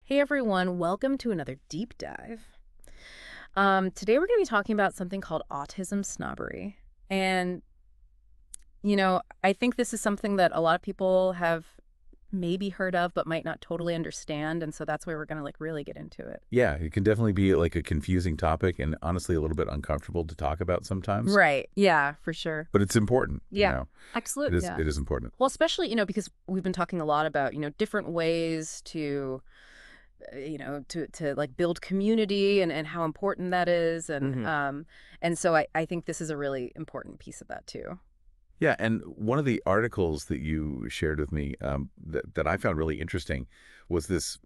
Hey everyone, welcome to another deep dive. Today we're going to be talking about something called autism snobbery. And, I think this is something that a lot of people have maybe heard of, but might not totally understand. And so that's why we're going to really get into it. Yeah, it can definitely be like a confusing topic and honestly a little bit uncomfortable to talk about sometimes, Right. Yeah, for sure. but it's important, Yeah, absolutely. It is important. Well, especially, because we've been talking a lot about, different ways to to like build community and how important that is. hmm And so I think this is a really important piece of that too. Yeah, and one of the articles that you shared with me that I found really interesting was this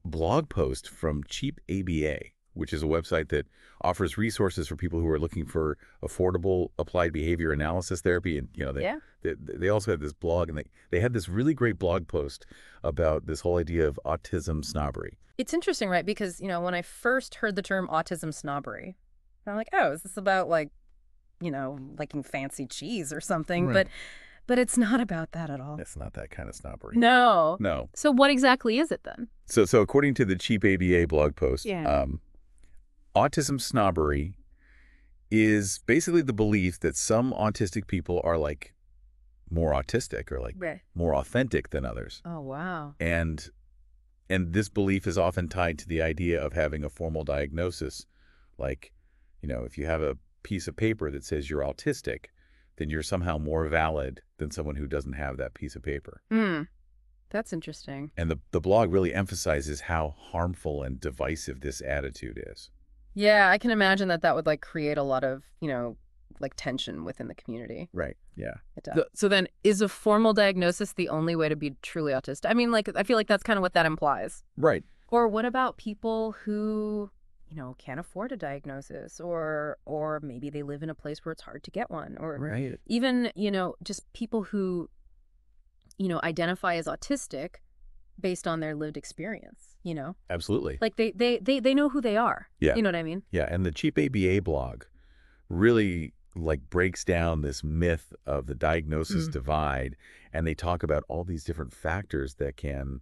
blog post from Cheap ABA, which is a website that offers resources for people who are looking for affordable applied behavior analysis therapy. And Yeah. they also had this blog, and they had this really great blog post about this whole idea of autism snobbery. It's interesting, right? Because, when I first heard the term autism snobbery, I'm like, oh, is this about liking fancy cheese or something? Right. But it's not about that at all. It's not that kind of snobbery. No. No. So what exactly is it then? So according to the Cheap ABA blog post, Yeah. autism snobbery is basically the belief that some autistic people are like more autistic or like Right. more authentic than others. Oh, wow. And this belief is often tied to the idea of having a formal diagnosis. Like, if you have a piece of paper that says you're autistic, then you're somehow more valid than someone who doesn't have that piece of paper. Hmm. That's interesting. And the blog really emphasizes how harmful and divisive this attitude is. Yeah, I can imagine that would create a lot of, tension within the community. Right. Yeah. It does. So then is a formal diagnosis the only way to be truly autistic? I mean, I feel like that's kind of what that implies. Right. Or what about people who, can't afford a diagnosis or maybe they live in a place where it's hard to get one or Right. even, just people who, identify as autistic based on their lived experience. Absolutely. Like they know who they are. Yeah. You know what I mean? Yeah. And the Cheap ABA blog really breaks down this myth of the diagnosis divide, and they talk about all these different factors that can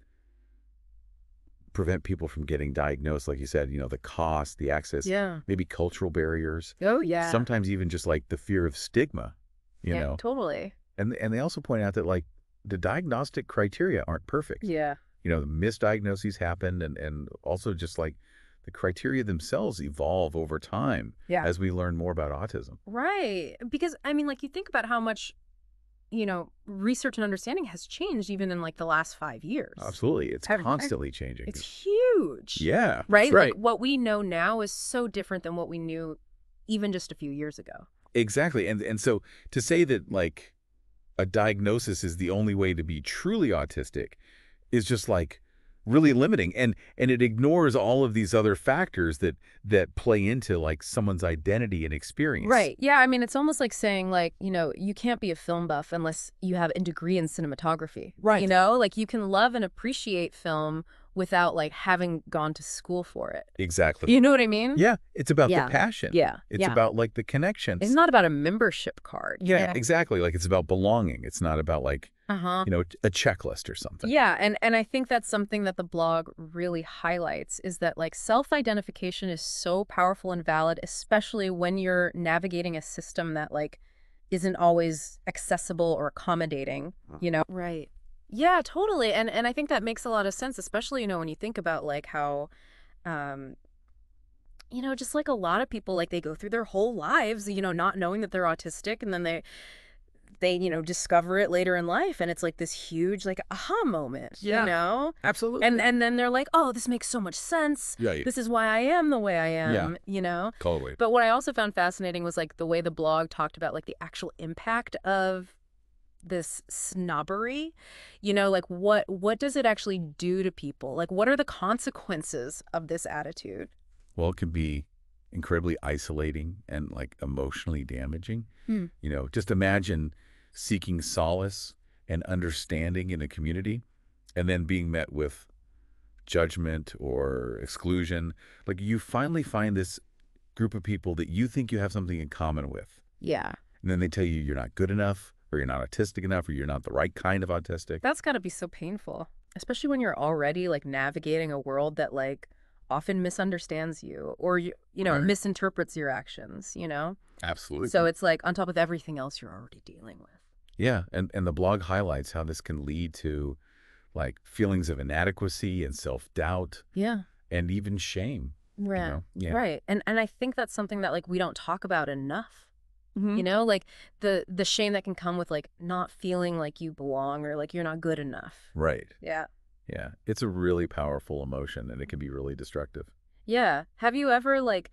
prevent people from getting diagnosed. Like you said, the cost, the access, Yeah. maybe cultural barriers, Oh, yeah. sometimes even just the fear of stigma, Yeah, totally. and they also point out that the diagnostic criteria aren't perfect. Yeah. The misdiagnoses happen, and also just the criteria themselves evolve over time Yeah. as we learn more about autism. Right. Because I mean, you think about how much, research and understanding has changed even in the last 5 years. Absolutely. It's Have- constantly changing. It's huge. Yeah. Right? That's right. What we know now is so different than what we knew even just a few years ago. Exactly. And so to say that a diagnosis is the only way to be truly autistic is just really limiting, and it ignores all of these other factors that play into someone's identity and experience. Right. Yeah. I mean, it's almost like saying you can't be a film buff unless you have a degree in cinematography. Right. You can love and appreciate film without having gone to school for it. Exactly. You know what I mean? Yeah, it's about Yeah. the passion. Yeah. It's Yeah. about the connections. It's not about a membership card. Yeah, exactly. It's about belonging. It's not about Uh-huh. a checklist or something. Yeah, and I think that's something that the blog really highlights is that self-identification is so powerful and valid, especially when you're navigating a system that isn't always accessible or accommodating. Right. Yeah, totally. And I think that makes a lot of sense, especially, when you think about how um just a lot of people they go through their whole lives, not knowing that they're autistic, and then they discover it later in life, and it's this huge aha moment. Yeah. Absolutely. And then they're like, oh, this makes so much sense. Yeah. This is why I am the way I am. Totally. But what I also found fascinating was the way the blog talked about the actual impact of this snobbery. What does it actually do to people? What are the consequences of this attitude? Well, it can be incredibly isolating and emotionally damaging. Just imagine seeking solace and understanding in a community and then being met with judgment or exclusion. You finally find this group of people that you think you have something in common with. Yeah. And then they tell you you're not good enough, or you're not autistic enough, or you're not the right kind of autistic. That's got to be so painful. Especially when you're already like navigating a world that like often misunderstands you or Right. misinterprets your actions, So Absolutely. it's like on top of everything else you're already dealing with. Yeah, and the blog highlights how this can lead to like feelings of inadequacy and self-doubt Yeah. and even shame, you Right. know? Yeah. Right. And I think that's something that like we don't talk about enough. Hmm. Like the shame that can come with like not feeling like you belong or like you're not good enough. Right. Yeah. Yeah. It's a really powerful emotion and it can be really destructive. Yeah. Have you ever like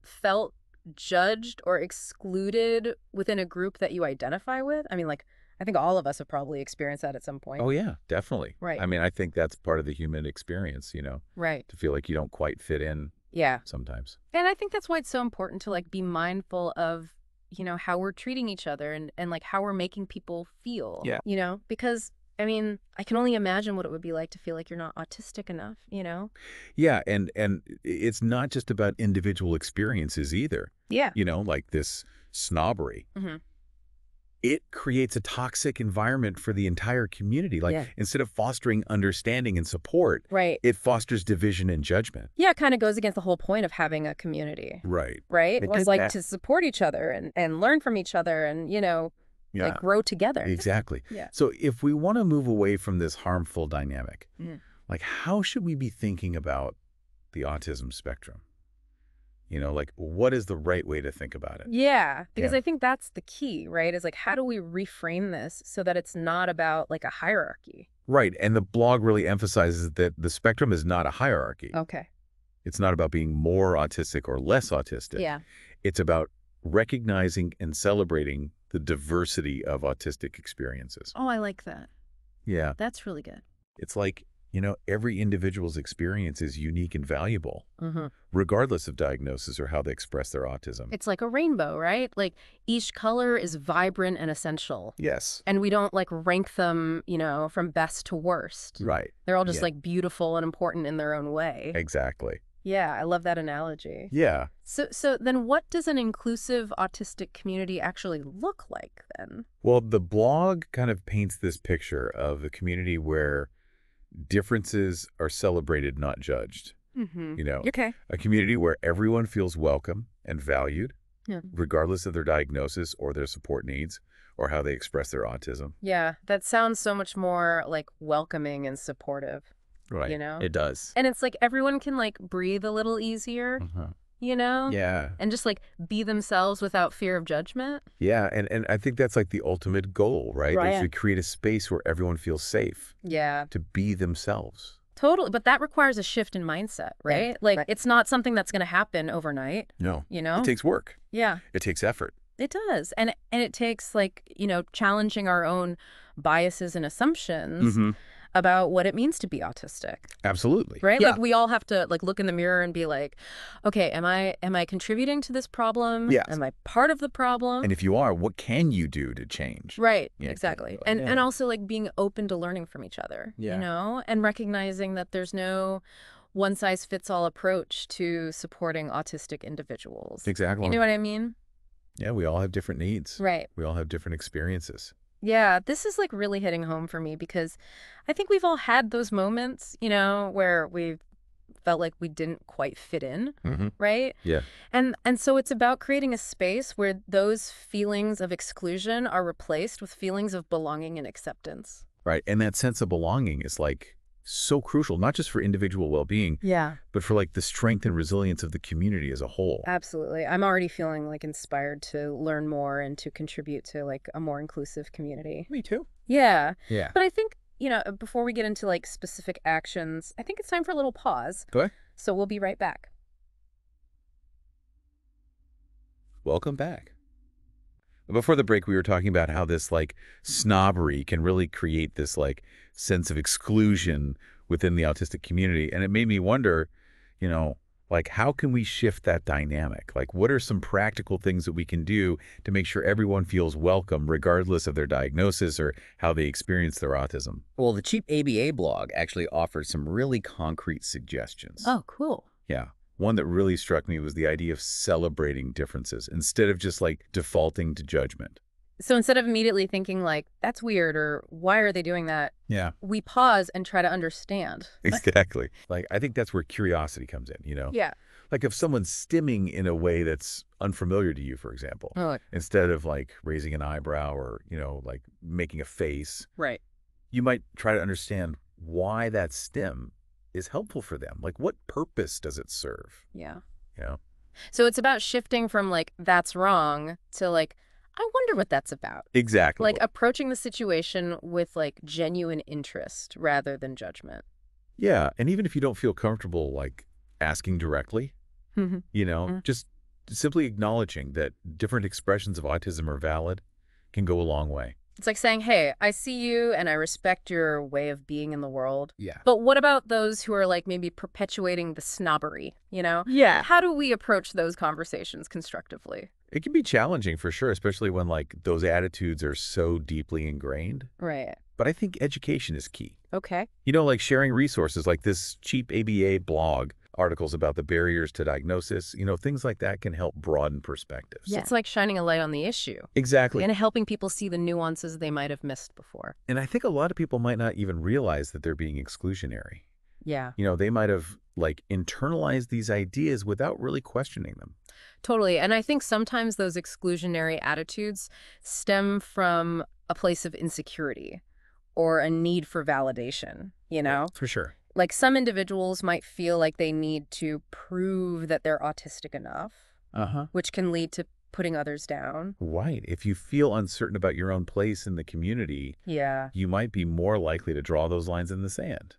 felt judged or excluded within a group that you identify with? I mean, like, I think all of us have probably experienced that at some point. Oh, yeah, definitely. Right. I mean, I think that's part of the human experience, Right. to feel like you don't quite fit in Yeah. sometimes. And I think that's why it's so important to like be mindful of, how we're treating each other and like how we're making people feel, Yeah. Because I mean, I can only imagine what it would be like to feel like you're not autistic enough. Yeah, and it's not just about individual experiences either. Yeah. Like this snobbery. Hmm. It creates a toxic environment for the entire community. Like Yeah. instead of fostering understanding and support, Right. it fosters division and judgment. Yeah, it kind of goes against the whole point of having a community. Right. Right? It Was does like that. to support each other and learn from each other and, like Yeah, grow together. exactly. Yeah. So if we want to move away from this harmful dynamic, Mhm. like how should we be thinking about the autism spectrum? Like what is the right way to think about it? Yeah, because Yeah. I think that's the key, right? Is like how do we reframe this so that it's not about like a hierarchy? Right. And the blog really emphasizes that the spectrum is not a hierarchy. Okay. It's not about being more autistic or less autistic. Yeah. It's about recognizing and celebrating the diversity of autistic experiences. Oh, I like that. Yeah. That's really good. It's like, every individual's experience is unique and valuable, Mm-hmm. regardless of diagnosis or how they express their autism. It's like a rainbow, right? Like each color is vibrant and essential. Yes. And we don't like rank them, from best to worst. Right. They're all just Yeah. like beautiful and important in their own way. Exactly. Yeah, I love that analogy. Yeah. So then what does an inclusive autistic community actually look like then? Well, the blog kind of paints this picture of a community where differences are celebrated, not judged. Mm-hmm. You know, Okay. a community where everyone feels welcome and valued, Yeah. regardless of their diagnosis or their support needs or how they express their autism. Yeah, that sounds so much more like welcoming and supportive, Right. It does. And it's like everyone can like breathe a little easier, Yeah. And just like be themselves without fear of judgment. Yeah. And I think that's like the ultimate goal, right? Right. Is to create a space where everyone feels safe Yeah. to be themselves. Totally, but that requires a shift in mindset, right? Like it's not something that's going to happen overnight, No. you know? It takes work. Yeah. It takes effort. It does. And it takes like, challenging our own biases and assumptions about what it means to be autistic. Absolutely. Right? Yeah. Like we all have to like look in the mirror and be like, okay, am I contributing to this problem? Yes. Am I part of the problem? And if you are, what can you do to change? Right, Yeah, exactly. yeah. And also like being open to learning from each other, Yeah. and recognizing that there's no one size fits all approach to supporting autistic individuals. Exactly. You know what I mean? Yeah, we all have different needs. Right. We all have different experiences. Yeah, this is like really hitting home for me because I think we've all had those moments, where we felt like we didn't quite fit in, right? Yeah. And so it's about creating a space where those feelings of exclusion are replaced with feelings of belonging and acceptance. Right. And that sense of belonging is like so crucial, not just for individual well-being, Yeah. but for like the strength and resilience of the community as a whole. Absolutely. I'm already feeling like inspired to learn more and to contribute to like a more inclusive community. Me too. Yeah. Yeah. But I think, before we get into like specific actions, I think it's time for a little pause. Go ahead. So we'll be right back. Welcome back. Before the break, we were talking about how this like snobbery can really create this like sense of exclusion within the autistic community. And it made me wonder, like how can we shift that dynamic? Like what are some practical things that we can do to make sure everyone feels welcome regardless of their diagnosis or how they experience their autism? Well, the Cheap ABA blog actually offers some really concrete suggestions. Oh, cool. Yeah. One that really struck me was the idea of celebrating differences instead of just like defaulting to judgment. So instead of immediately thinking like, that's weird or why are they doing that, Yeah. we pause and try to understand. Exactly. Like, I think that's where curiosity comes in, Yeah. Like if someone's stimming in a way that's unfamiliar to you, for example, Oh, instead of like raising an eyebrow or, like making a face, right. you might try to understand why that stim is helpful for them. Like what purpose does it serve? Yeah. You know? So it's about shifting from like, that's wrong to like, I wonder what that's about. Exactly. Like approaching the situation with like genuine interest rather than judgment. Yeah. And even if you don't feel comfortable like asking directly, just simply acknowledging that different expressions of autism are valid can go a long way. It's like saying, hey, I see you and I respect your way of being in the world. Yeah. But what about those who are like maybe perpetuating the snobbery, Yeah. How do we approach those conversations constructively? It can be challenging for sure, especially when like those attitudes are so deeply ingrained. Right. But I think education is key. Okay. Like sharing resources like this cheap ABA blog, articles about the barriers to diagnosis, things like that can help broaden perspectives. Yeah. It's like shining a light on the issue. Exactly. And helping people see the nuances they might have missed before. And I think a lot of people might not even realize that they're being exclusionary. Yeah. They might have like internalized these ideas without really questioning them. Totally. And I think sometimes those exclusionary attitudes stem from a place of insecurity or a need for validation, For sure. Like some individuals might feel like they need to prove that they're autistic enough, which can lead to putting others down. Right. If you feel uncertain about your own place in the community, you might be more likely to draw those lines in the sand,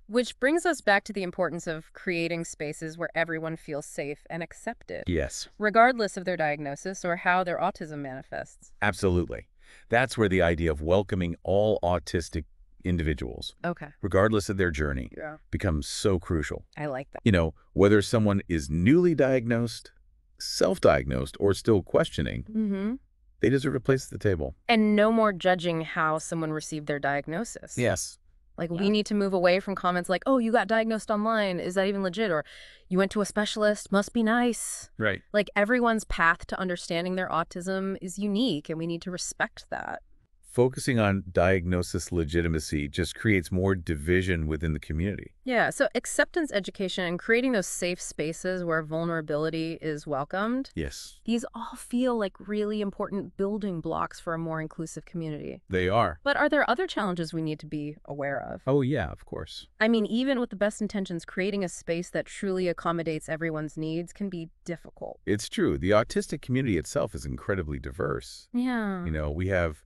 Which brings us back to the importance of creating spaces where everyone feels safe and accepted. Yes. Regardless of their diagnosis or how their autism manifests. Absolutely. That's where the idea of welcoming all autistic individuals, regardless of their journey, becomes so crucial. I like that. Whether someone is newly diagnosed, self-diagnosed, or still questioning, they deserve a place at the table. And no more judging how someone received their diagnosis. Yes. Like, we need to move away from comments like, oh, you got diagnosed online. Is that even legit? Or you went to a specialist. Must be nice. Right. Like, everyone's path to understanding their autism is unique, and we need to respect that. Focusing on diagnosis legitimacy just creates more division within the community. Yeah, so acceptance education and creating those safe spaces where vulnerability is welcomed. Yes. These all feel like really important building blocks for a more inclusive community. They are. But are there other challenges we need to be aware of? Oh, yeah, of course. I mean, even with the best intentions, creating a space that truly accommodates everyone's needs can be difficult. It's true. The autistic community itself is incredibly diverse. Yeah. We have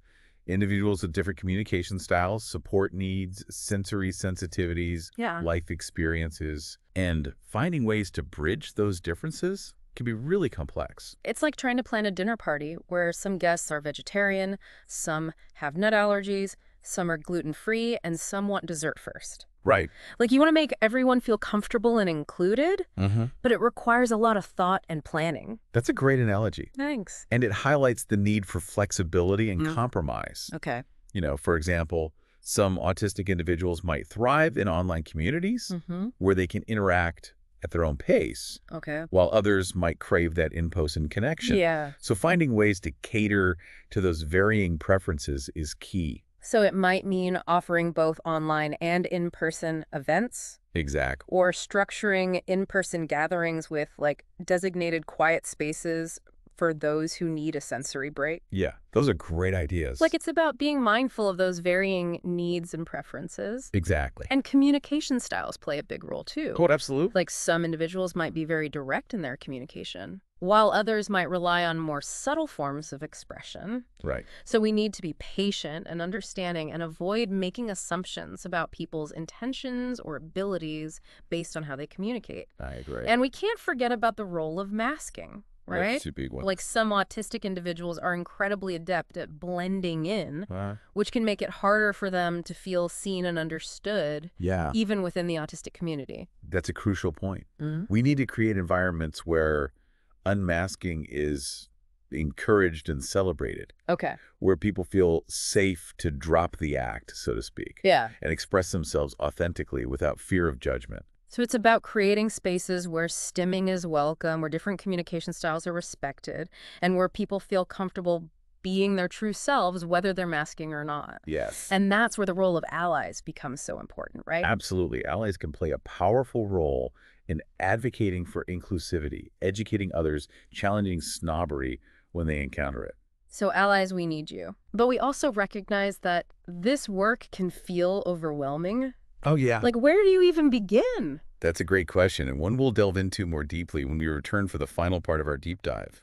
individuals with different communication styles, support needs, sensory sensitivities, life experiences, and finding ways to bridge those differences can be really complex. It's like trying to plan a dinner party where some guests are vegetarian, some have nut allergies, some are gluten-free, and some want dessert first. Right. Like, you want to make everyone feel comfortable and included, but it requires a lot of thought and planning. That's a great analogy. Thanks. And it highlights the need for flexibility and compromise. Okay. For example, some autistic individuals might thrive in online communities where they can interact at their own pace, while others might crave that in-person connection. Yeah. So finding ways to cater to those varying preferences is key. So it might mean offering both online and in-person events. Exactly. Or structuring in-person gatherings with like designated quiet spaces for those who need a sensory break. Yeah, those are great ideas. Like, it's about being mindful of those varying needs and preferences. Exactly. And communication styles play a big role too. Oh, absolutely. Like, some individuals might be very direct in their communication, while others might rely on more subtle forms of expression. Right. So we need to be patient and understanding and avoid making assumptions about people's intentions or abilities based on how they communicate. I agree. And we can't forget about the role of masking. Right? That's a big one. Like, some autistic individuals are incredibly adept at blending in, which can make it harder for them to feel seen and understood, even within the autistic community. That's a crucial point. We need to create environments where unmasking is encouraged and celebrated. Okay. Where people feel safe to drop the act, so to speak. Yeah. And express themselves authentically without fear of judgment. So it's about creating spaces where stimming is welcome, where different communication styles are respected, and where people feel comfortable being their true selves, whether they're masking or not. Yes. And that's where the role of allies becomes so important, right? Absolutely. Allies can play a powerful role in advocating for inclusivity, educating others, challenging snobbery when they encounter it. So allies, we need you. But we also recognize that this work can feel overwhelming. Oh, yeah. Like, where do you even begin? That's a great question, and one we'll delve into more deeply when we return for the final part of our deep dive.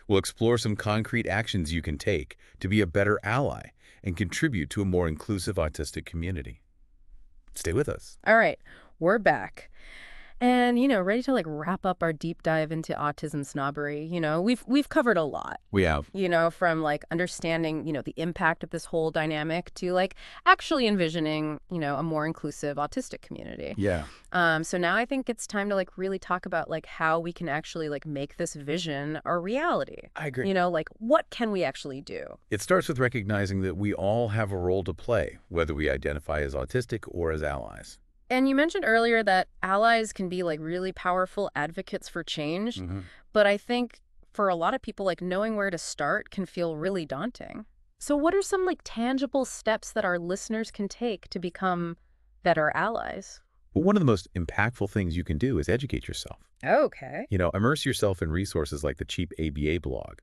We'll explore some concrete actions you can take to be a better ally and contribute to a more inclusive autistic community. Stay with us. All right, we're back. And, ready to wrap up our deep dive into autism snobbery. We've covered a lot, We have. from understanding, the impact of this whole dynamic to actually envisioning, a more inclusive autistic community. Yeah. So now I think it's time to really talk about how we can actually make this vision a reality. I agree. What can we actually do? It starts with recognizing that we all have a role to play, whether we identify as autistic or as allies. And you mentioned earlier that allies can be really powerful advocates for change. Mm-hmm. But I think for a lot of people, knowing where to start can feel really daunting. So what are some tangible steps that our listeners can take to become better allies? But one of the most impactful things you can do is educate yourself. Okay. Immerse yourself in resources like the Cheap ABA blog.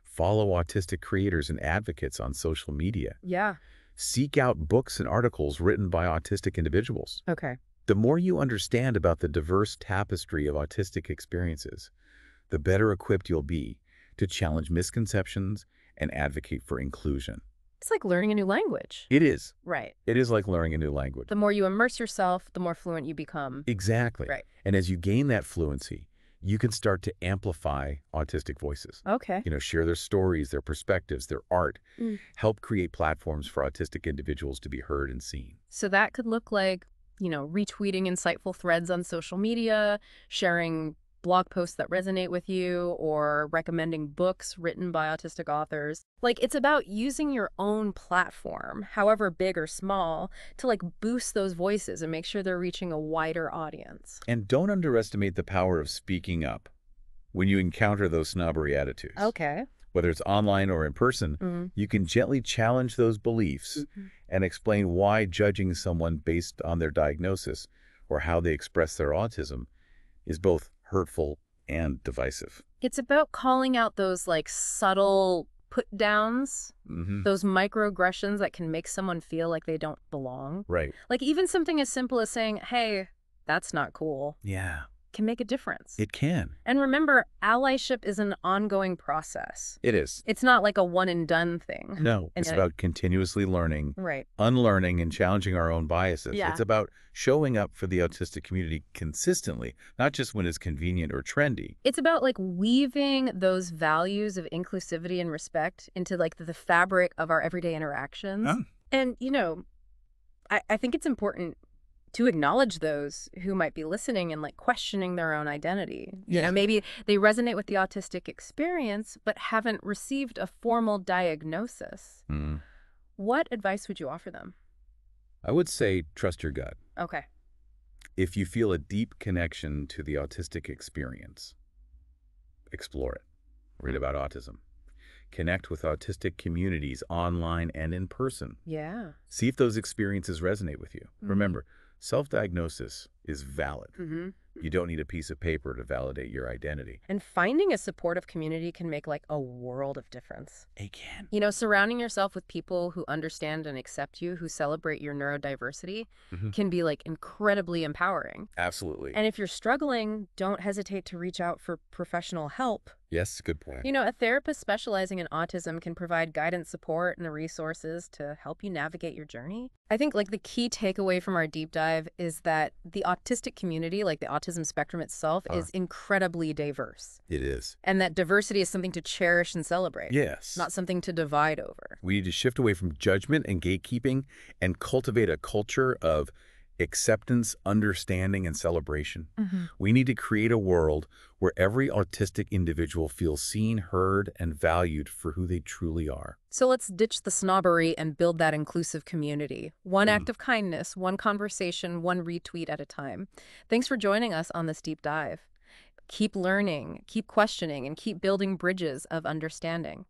Follow autistic creators and advocates on social media. Yeah. Seek out books and articles written by autistic individuals. Okay. The more you understand about the diverse tapestry of autistic experiences, the better equipped you'll be to challenge misconceptions and advocate for inclusion. It's like learning a new language. It is. Right. It is like learning a new language. The more you immerse yourself, the more fluent you become. Exactly. Right. And as you gain that fluency, you can start to amplify autistic voices. Okay. Share their stories, their perspectives, their art. Help create platforms for autistic individuals to be heard and seen. So that could look like, retweeting insightful threads on social media, sharing blog posts that resonate with you, or recommending books written by autistic authors. It's about using your own platform, however big or small, to boost those voices and make sure they're reaching a wider audience. And don't underestimate the power of speaking up when you encounter those snobbery attitudes. Okay. Whether it's online or in person, you can gently challenge those beliefs and explain why judging someone based on their diagnosis or how they express their autism is both hurtful and divisive. It's about calling out those subtle put-downs, those microaggressions that can make someone feel like they don't belong. Right. Even something as simple as saying, hey, that's not cool, Yeah, can make a difference. it can. And remember, allyship is an ongoing process. It is. It's not like a one-and-done thing. No, And it's about continuously learning, Right. unlearning, and challenging our own biases. Yeah. It's about showing up for the autistic community consistently, not just when it's convenient or trendy. It's about weaving those values of inclusivity and respect into the fabric of our everyday interactions. Oh. And, I think it's important to acknowledge those who might be listening and questioning their own identity. Yeah. Maybe they resonate with the autistic experience, but haven't received a formal diagnosis. What advice would you offer them? I would say trust your gut. Okay. If you feel a deep connection to the autistic experience, explore it. Read about autism. Connect with autistic communities online and in person. Yeah. See if those experiences resonate with you. Remember, self-diagnosis is valid. You don't need a piece of paper to validate your identity. And finding a supportive community can make a world of difference. It can. Surrounding yourself with people who understand and accept you, who celebrate your neurodiversity, can be incredibly empowering. Absolutely. And if you're struggling, don't hesitate to reach out for professional help. Yes, good point. A therapist specializing in autism can provide guidance, support, and the resources to help you navigate your journey. I think the key takeaway from our deep dive is that the autistic community, the autism spectrum itself, is incredibly diverse. It is. And that diversity is something to cherish and celebrate. Yes. Not something to divide over. We need to shift away from judgment and gatekeeping and cultivate a culture of acceptance, understanding, and celebration. We need to create a world where every autistic individual feels seen, heard, and valued for who they truly are. So let's ditch the snobbery and build that inclusive community. One act of kindness, one conversation, one retweet at a time. Thanks for joining us on this deep dive. Keep learning, keep questioning, and keep building bridges of understanding.